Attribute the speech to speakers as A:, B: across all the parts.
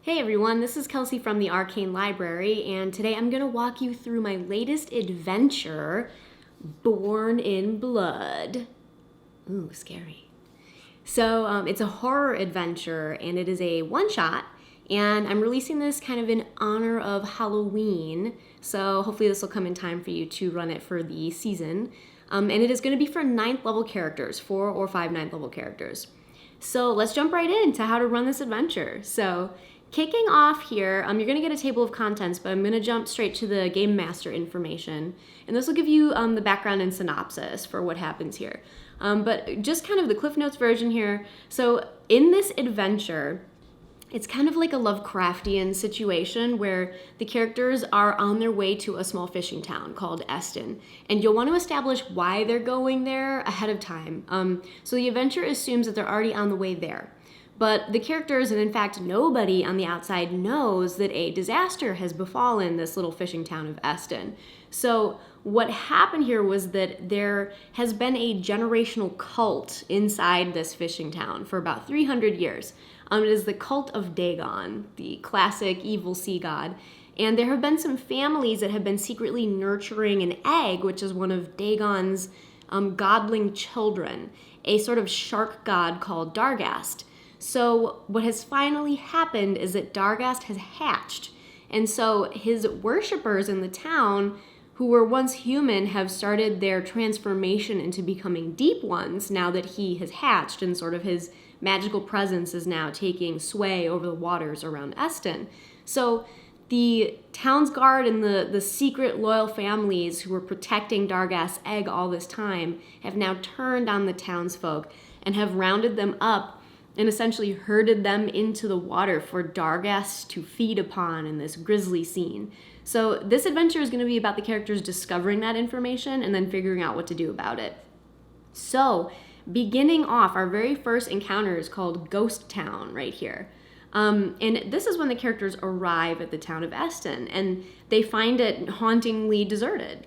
A: Hey everyone, this is Kelsey from the Arcane Library, and today I'm going to walk you through my latest adventure, Born in Blood. Ooh, scary. So it's a horror adventure, and it is a one-shot, and I'm releasing this kind of in honor of Halloween, so hopefully this will come in time for you to run it for the season. And it is going to be for 9th level characters, 4 or 5 9th level characters. So let's jump right into how to run this adventure. So kicking off here, you're going to get a table of contents, but I'm going to jump straight to the game master information. And this will give you the background and synopsis for what happens here. But just kind of the Cliff Notes version here. So in this adventure, it's kind of like a Lovecraftian situation where the characters are on their way to a small fishing town called Estinn. And you'll want to establish why they're going there ahead of time. So the adventure assumes that they're already on the way there. But the characters, and in fact nobody on the outside, knows that a disaster has befallen this little fishing town of Estinn. So what happened here was that there has been a generational cult inside this fishing town for about 300 years. It is the cult of Dagon, the classic evil sea god. And there have been some families that have been secretly nurturing an egg, which is one of Dagon's godling children, a sort of shark god called Dargast. So what has finally happened is that Dargast has hatched. And so his worshippers in the town, who were once human, have started their transformation into becoming deep ones now that he has hatched, and sort of his magical presence is now taking sway over the waters around Estinn. So the town's guard and the secret loyal families who were protecting Dargast's egg all this time have now turned on the townsfolk and have rounded them up and essentially herded them into the water for Dargast to feed upon in this grisly scene. So this adventure is going to be about the characters discovering that information and then figuring out what to do about it. So beginning off, our very first encounter is called Ghost Town right here. And this is when the characters arrive at the town of Estinn, and they find it hauntingly deserted.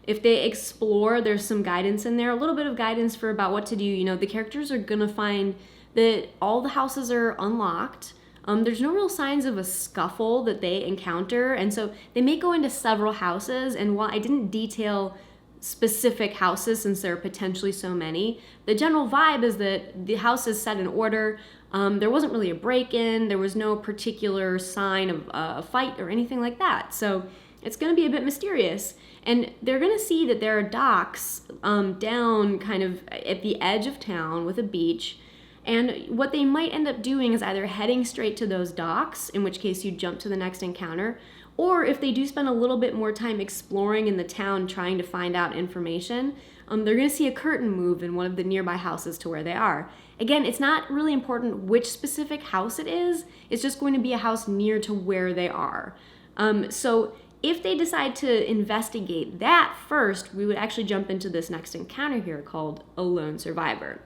A: If they explore, there's some guidance in there, a little bit of guidance for about what to do. You know, the characters are going to find that all the houses are unlocked. There's no real signs of a scuffle that they encounter, and so they may go into several houses, and while I didn't detail specific houses since there are potentially so many, the general vibe is that the house is set in order. There wasn't really a break-in, there was no particular sign of a fight or anything like that, so it's going to be a bit mysterious. And they're going to see that there are docks down kind of at the edge of town with a beach. And what they might end up doing is either heading straight to those docks, in which case you jump to the next encounter, or if they do spend a little bit more time exploring in the town trying to find out information, they're going to see a curtain move in one of the nearby houses to where they are. Again, it's not really important which specific house it is, it's just going to be a house near to where they are. So if they decide to investigate that first, we would actually jump into this next encounter here called a lone survivor.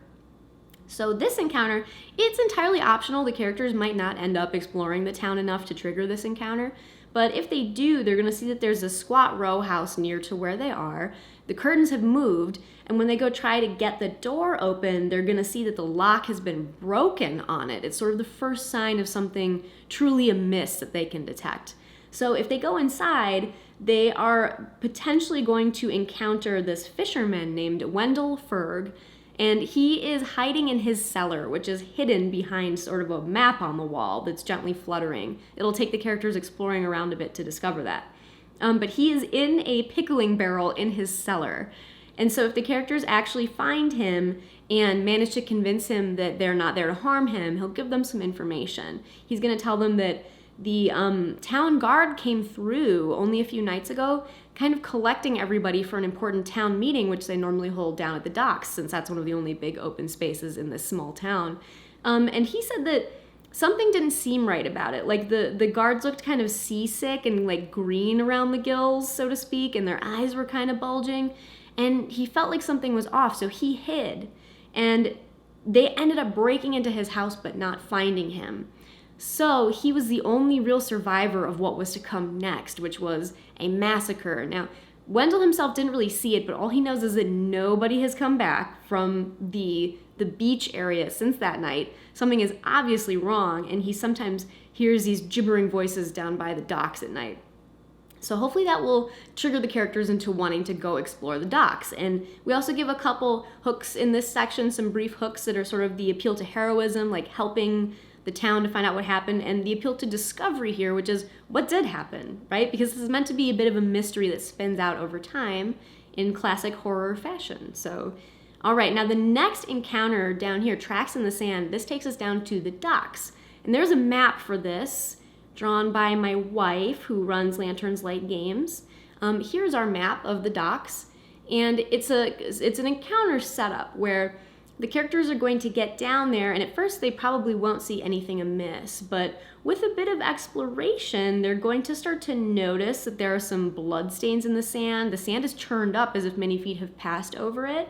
A: So this encounter, it's entirely optional. The characters might not end up exploring the town enough to trigger this encounter, but if they do, they're going to see that there's a squat row house near to where they are. The curtains have moved, and when they go try to get the door open, they're going to see that the lock has been broken on it. It's sort of the first sign of something truly amiss that they can detect. So if they go inside, they are potentially going to encounter this fisherman named Wendell Ferg, and he is hiding in his cellar, which is hidden behind sort of a map on the wall that's gently fluttering. It'll take the characters exploring around a bit to discover that. But he is in a pickling barrel in his cellar. And so if the characters actually find him and manage to convince him that they're not there to harm him, he'll give them some information. He's going to tell them that the town guard came through only a few nights ago, kind of collecting everybody for an important town meeting, which they normally hold down at the docks, since that's one of the only big open spaces in this small town. And he said that something didn't seem right about it. Like the guards looked kind of seasick and like green around the gills, so to speak, and their eyes were kind of bulging. And he felt like something was off, so he hid. And they ended up breaking into his house but not finding him. So he was the only real survivor of what was to come next, which was a massacre. Now, Wendell himself didn't really see it, but all he knows is that nobody has come back from the the beach area since that night, something is obviously wrong, and he sometimes hears these gibbering voices down by the docks at night. So hopefully that will trigger the characters into wanting to go explore the docks. And we also give a couple hooks in this section, some brief hooks that are sort of the appeal to heroism, like helping the town to find out what happened, and the appeal to discovery here, which is what did happen, right? Because this is meant to be a bit of a mystery that spins out over time in classic horror fashion. So, all right, now the next encounter down here, Tracks in the Sand, this takes us down to the docks. And there's a map for this, drawn by my wife, who runs Lanterns Light Games. Here's our map of the docks, and it's an encounter setup where the characters are going to get down there, and at first they probably won't see anything amiss, but with a bit of exploration, they're going to start to notice that there are some blood stains in the sand. The sand is churned up as if many feet have passed over it,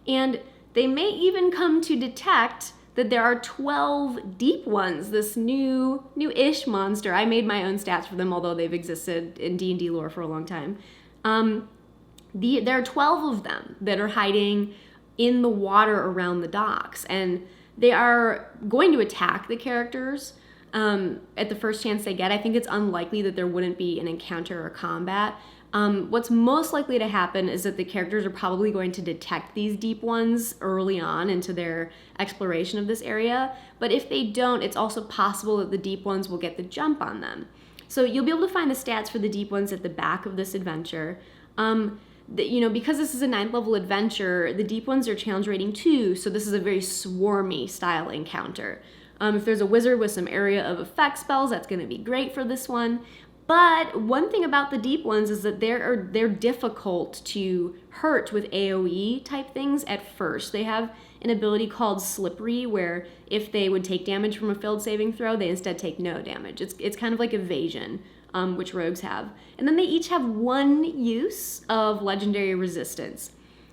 A: and they may even come to detect that there are 12 deep ones, this new-ish monster. I made my own stats for them, although they've existed in D&D lore for a long time. There are 12 of them that are hiding in the water around the docks, and they are going to attack the characters at the first chance they get. I think it's unlikely that there wouldn't be an encounter or combat. What's most likely to happen is that the characters are probably going to detect these deep ones early on into their exploration of this area, but if they don't, it's also possible that the deep ones will get the jump on them. So you'll be able to find the stats for the deep ones at the back of this adventure. Because this is a 9th level adventure, the deep ones are challenge rating 2, so this is a very swarmy style encounter. If there's a wizard with some area of effect spells, that's going to be great for this one. But one thing about the deep ones is that they're difficult to hurt with AoE type things at first. They have an ability called Slippery, where if they would take damage from a failed saving throw, they instead take no damage. It's kind of like evasion, which rogues have. And then they each have one use of legendary resistance.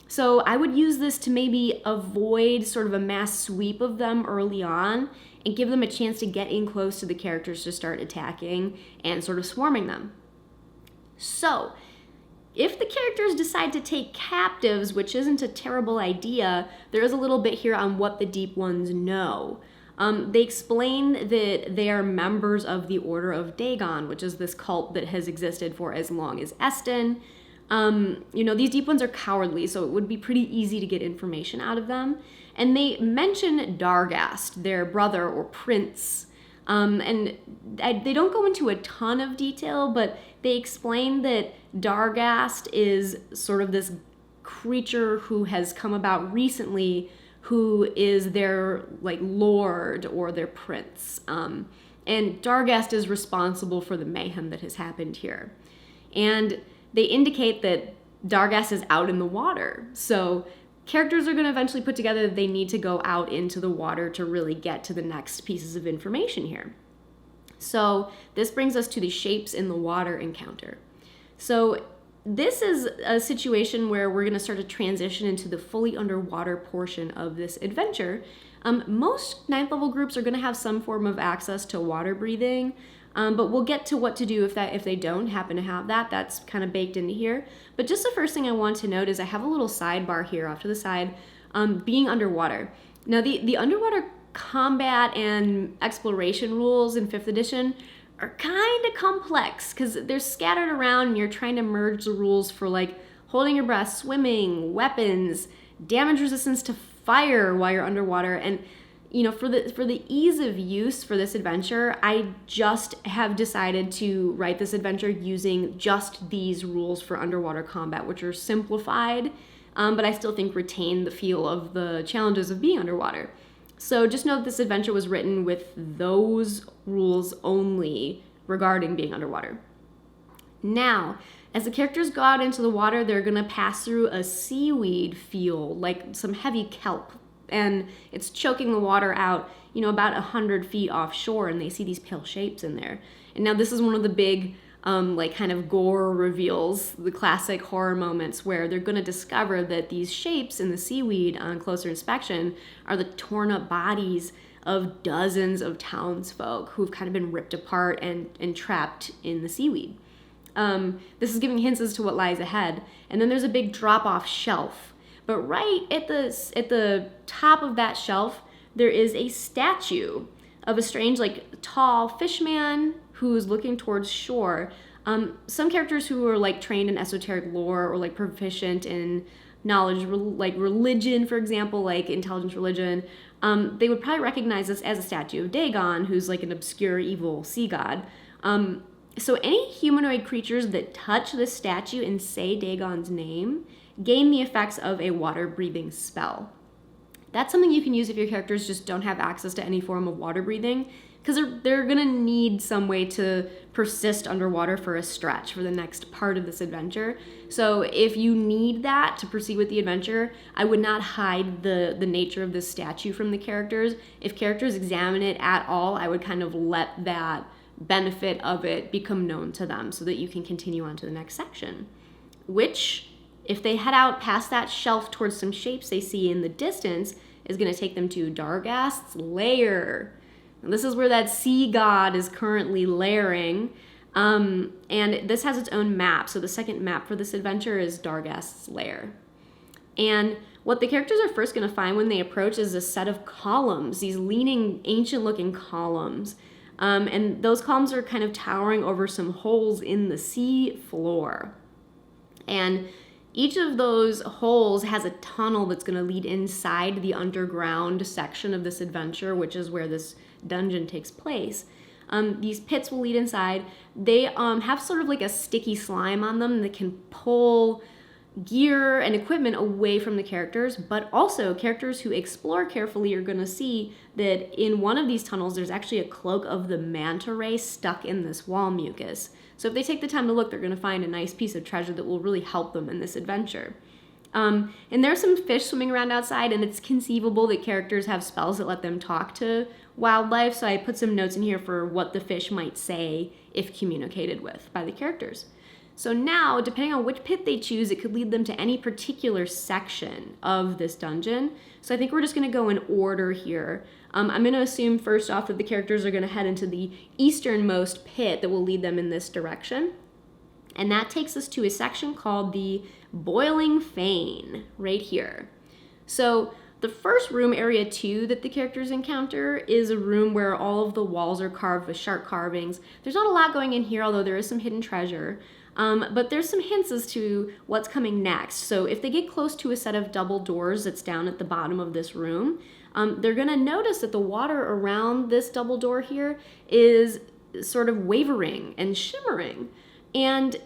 A: So I would use this to maybe avoid sort of a mass sweep of them early on and give them a chance to get in close to the characters to start attacking and sort of swarming them. So, if the characters decide to take captives, which isn't a terrible idea, there is a little bit here on what the deep ones know. They explain that they are members of the Order of Dagon, which is this cult that has existed for as long as Estinn. These deep ones are cowardly, so it would be pretty easy to get information out of them. And they mention Dargast, their brother or prince. They don't go into a ton of detail, but they explain that Dargast is sort of this creature who has come about recently, who is their lord or their prince. And Dargast is responsible for the mayhem that has happened here. And they indicate that Dargast is out in the water. So characters are going to eventually put together that they need to go out into the water to really get to the next pieces of information here. So this brings us to the shapes in the water encounter. So this is a situation where we're going to start to transition into the fully underwater portion of this adventure. Most 9th level groups are going to have some form of access to water breathing, but we'll get to what to do if they don't happen to have that. That's kind of baked into here. But just the first thing I want to note is I have a little sidebar here off to the side, being underwater. Now the underwater combat and exploration rules in 5th edition are kind of complex because they're scattered around and you're trying to merge the rules for holding your breath, swimming, weapons, damage resistance to fire while you're underwater. And for the ease of use for this adventure, I just have decided to write this adventure using just these rules for underwater combat, which are simplified, but I still think retain the feel of the challenges of being underwater. So just know that this adventure was written with those rules only regarding being underwater. Now, as the characters go out into the water, they're going to pass through a seaweed field, like some heavy kelp, and it's choking the water out, about 100 feet offshore, and they see these pale shapes in there. And now this is one of the big, kind of gore reveals, the classic horror moments where they're going to discover that these shapes in the seaweed on closer inspection are the torn up bodies of dozens of townsfolk who've kind of been ripped apart and trapped in the seaweed. This is giving hints as to what lies ahead. And then there's a big drop-off shelf. But right at the top of that shelf, there is a statue of a strange, like, tall fishman who's looking towards shore. Some characters who are like trained in esoteric lore or like proficient in knowledge, like religion, for example, like intelligence religion, they would probably recognize this as a statue of Dagon, who's like an obscure evil sea god. So any humanoid creatures that touch this statue and say Dagon's name gain the effects of a water-breathing spell. That's something you can use if your characters just don't have access to any form of water breathing, because they're going to need some way to persist underwater for a stretch for the next part of this adventure. So if you need that to proceed with the adventure, I would not hide the nature of this statue from the characters. If characters examine it at all, I would kind of let that benefit of it become known to them so that you can continue on to the next section, which, if they head out past that shelf towards some shapes they see in the distance, is going to take them to Darghast's lair. And this is where that sea god is currently lairing. And this has its own map. So the second map for this adventure is Darghast's lair. And what the characters are first going to find when they approach is a set of columns, these leaning, ancient-looking columns. And those columns are kind of towering over some holes in the sea floor. And each of those holes has a tunnel that's going to lead inside the underground section of this adventure, which is where this dungeon takes place. These pits will lead inside. They have sort of like a sticky slime on them that can pull gear and equipment away from the characters, but also characters who explore carefully are going to see that in one of these tunnels there's actually a cloak of the manta ray stuck in this wall mucus. So if they take the time to look, they're going to find a nice piece of treasure that will really help them in this adventure. And there's some fish swimming around outside, and it's conceivable that characters have spells that let them talk to wildlife, so I put some notes in here for what the fish might say if communicated with by the characters. So now, depending on which pit they choose, it could lead them to any particular section of this dungeon. So I think we're just going to go in order here. I'm going to assume first off that the characters are going to head into the easternmost pit that will lead them in this direction. And that takes us to a section called the Boiling Fane, right here. So the first room, area 2, that the characters encounter is a room where all of the walls are carved with sharp carvings. There's not a lot going in here, although there is some hidden treasure. But there's some hints as to what's coming next. So if they get close to a set of double doors that's down at the bottom of this room, they're going to notice that the water around this double door here is sort of wavering and shimmering. And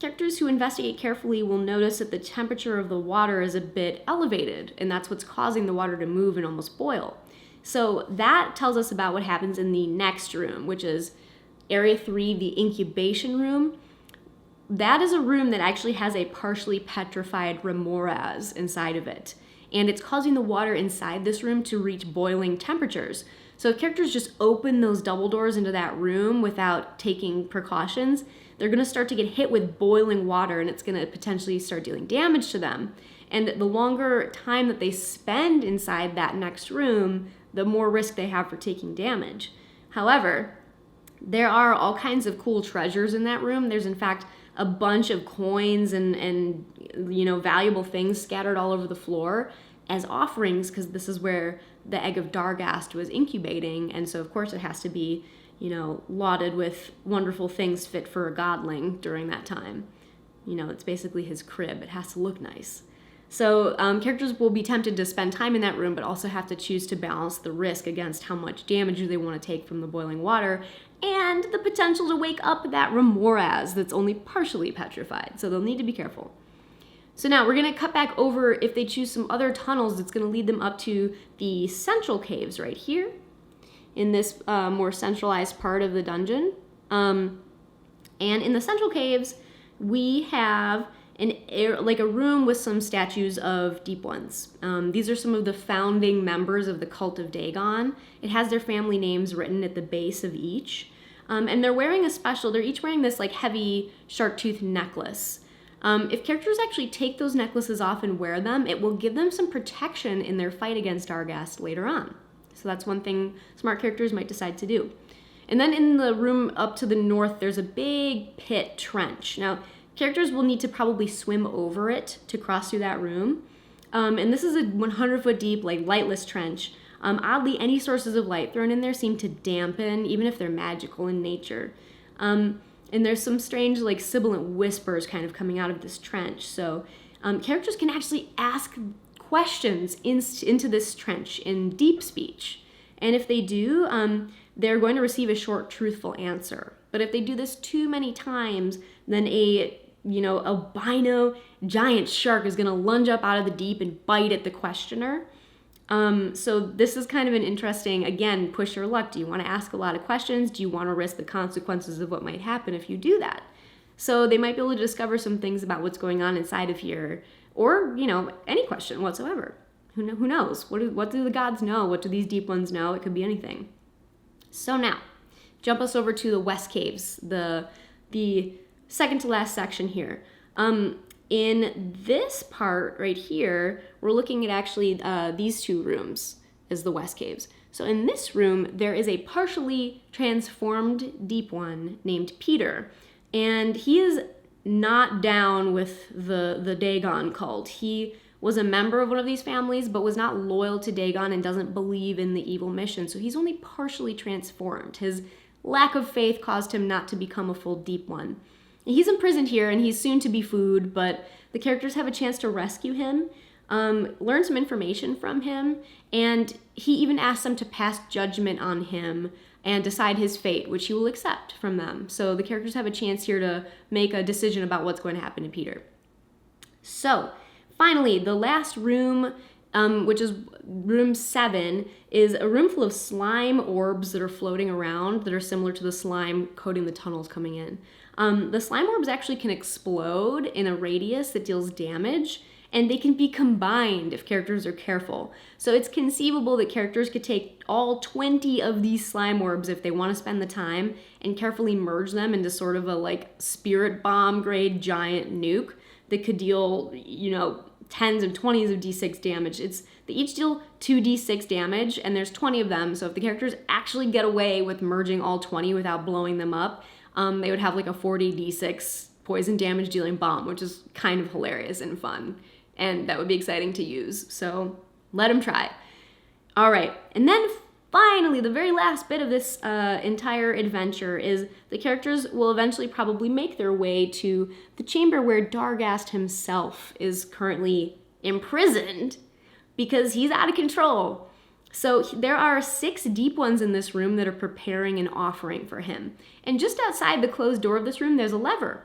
A: characters who investigate carefully will notice that the temperature of the water is a bit elevated, and that's what's causing the water to move and almost boil. So that tells us about what happens in the next room, which is area 3, the incubation room. That is a room that actually has a partially petrified remoras inside of it. And it's causing the water inside this room to reach boiling temperatures. So if characters just open those double doors into that room without taking precautions, they're going to start to get hit with boiling water, and it's going to potentially start dealing damage to them. And the longer time that they spend inside that next room, the more risk they have for taking damage. However, there are all kinds of cool treasures in that room. There's in fact a bunch of coins and valuable things scattered all over the floor as offerings, because this is where the egg of Darghast was incubating, and so of course it has to be, lauded with wonderful things fit for a godling during that time. It's basically his crib. It has to look nice. So characters will be tempted to spend time in that room, but also have to choose to balance the risk against how much damage they want to take from the boiling water and the potential to wake up that remoras that's only partially petrified. So they'll need to be careful. So now we're going to cut back over if they choose some other tunnels that's going to lead them up to the central caves right here in this more centralized part of the dungeon. And in the central caves, we have a room with some statues of deep ones. These are some of the founding members of the cult of Dagon. It has their family names written at the base of each. And they're each wearing this heavy shark tooth necklace. If characters actually take those necklaces off and wear them, it will give them some protection in their fight against Darghast later on. So that's one thing smart characters might decide to do. And then in the room up to the north, there's a big pit trench. Now, characters will need to probably swim over it to cross through that room. And this is a 100-foot deep, like, lightless trench. Oddly, any sources of light thrown in there seem to dampen, even if they're magical in nature. And there's some strange, like, sibilant whispers kind of coming out of this trench. So characters can actually ask questions into this trench in deep speech. And if they do, they're going to receive a short, truthful answer. But if they do this too many times, then a albino giant shark is going to lunge up out of the deep and bite at the questioner. So this is kind of an interesting, again, push your luck. Do you want to ask a lot of questions? Do you want to risk the consequences of what might happen if you do that? So they might be able to discover some things about what's going on inside of here, or, any question whatsoever. Who knows? What do the gods know? What do these deep ones know? It could be anything. So now, jump us over to the West Caves, the second to last section here. In this part right here, we're looking at actually these two rooms as the West Caves. So in this room, there is a partially transformed deep one named Peter, and he is not down with the Dagon cult. He was a member of one of these families, but was not loyal to Dagon and doesn't believe in the evil mission. So he's only partially transformed. His lack of faith caused him not to become a full deep one. He's imprisoned here, and he's soon to be food, but the characters have a chance to rescue him, learn some information from him, and he even asks them to pass judgment on him and decide his fate, which he will accept from them. So the characters have a chance here to make a decision about what's going to happen to Peter. So, finally, the last room, which is room 7, is a room full of slime orbs that are floating around that are similar to the slime coating the tunnels coming in. The slime orbs actually can explode in a radius that deals damage, and they can be combined if characters are careful. So it's conceivable that characters could take all 20 of these slime orbs if they want to spend the time and carefully merge them into sort of a like spirit bomb grade giant nuke that could deal, tens and 20s of d6 damage. They each deal 2d6 damage, and there's 20 of them, so if the characters actually get away with merging all 20 without blowing them up, they would have like a 40d6 poison damage dealing bomb, which is kind of hilarious and fun, and that would be exciting to use, so let them try. All right, and then finally, the very last bit of this entire adventure is the characters will eventually probably make their way to the chamber where Dargast himself is currently imprisoned because he's out of control. So there are 6 deep ones in this room that are preparing an offering for him. And just outside the closed door of this room, there's a lever.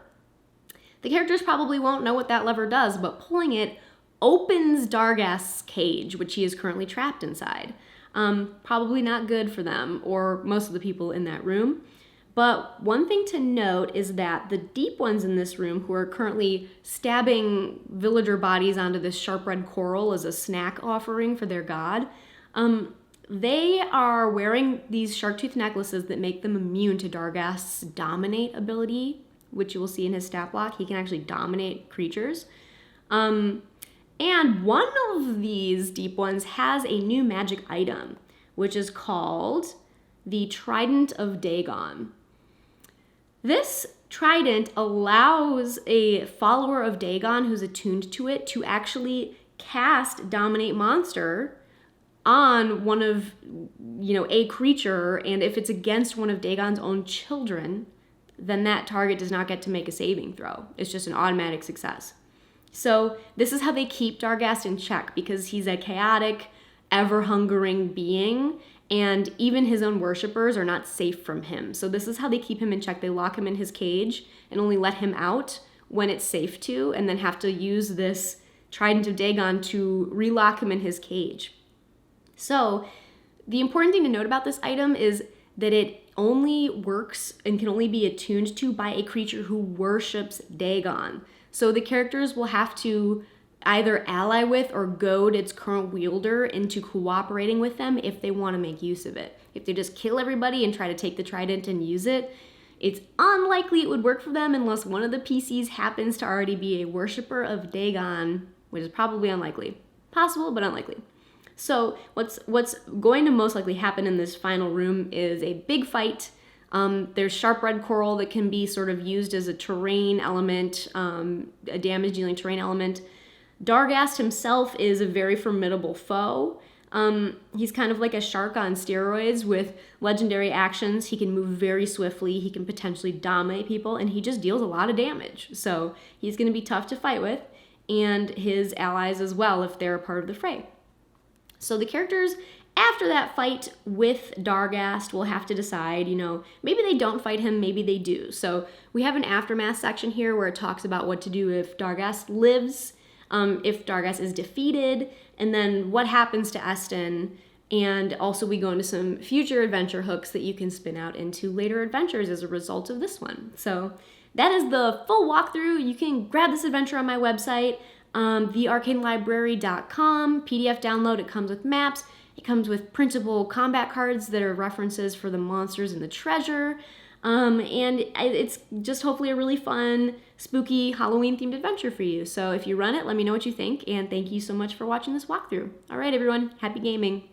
A: The characters probably won't know what that lever does, but pulling it opens Dargast's cage, which he is currently trapped inside. Probably not good for them or most of the people in that room. But one thing to note is that the deep ones in this room who are currently stabbing villager bodies onto this sharp red coral as a snack offering for their god, they are wearing these shark tooth necklaces that make them immune to Dargast's dominate ability, which you will see in his stat block. He can actually dominate creatures. And one of these deep ones has a new magic item, which is called the Trident of Dagon. This trident allows a follower of Dagon who's attuned to it to actually cast Dominate Monster on one of, a creature, and if it's against one of Dagon's own children, then that target does not get to make a saving throw. It's just an automatic success. So this is how they keep Dargast in check, because he's a chaotic, ever-hungering being, and even his own worshippers are not safe from him. So this is how they keep him in check. They lock him in his cage and only let him out when it's safe to, and then have to use this Trident of Dagon to relock him in his cage. So the important thing to note about this item is that it only works and can only be attuned to by a creature who worships Dagon. So the characters will have to either ally with or goad its current wielder into cooperating with them if they want to make use of it. If they just kill everybody and try to take the trident and use it, it's unlikely it would work for them unless one of the PCs happens to already be a worshiper of Dagon, which is probably unlikely. Possible, but unlikely. So what's going to most likely happen in this final room is a big fight. There's sharp red coral that can be sort of used as a terrain element, a damage-dealing terrain element. Dargast himself is a very formidable foe. He's kind of like a shark on steroids with legendary actions. He can move very swiftly. He can potentially dominate people, and he just deals a lot of damage. So he's going to be tough to fight with, and his allies as well if they're a part of the fray. So the characters after that fight with Dargast will have to decide, maybe they don't fight him, maybe they do. So we have an aftermath section here where it talks about what to do if Dargast lives, if Dargast is defeated, and then what happens to Estinn. And also we go into some future adventure hooks that you can spin out into later adventures as a result of this one. So that is the full walkthrough. You can grab this adventure on my website, thearcanelibrary.com, PDF download. It comes with maps. It comes with printable combat cards that are references for the monsters and the treasure. And it's just hopefully a really fun, spooky, Halloween-themed adventure for you. So if you run it, let me know what you think. And thank you so much for watching this walkthrough. All right, everyone. Happy gaming.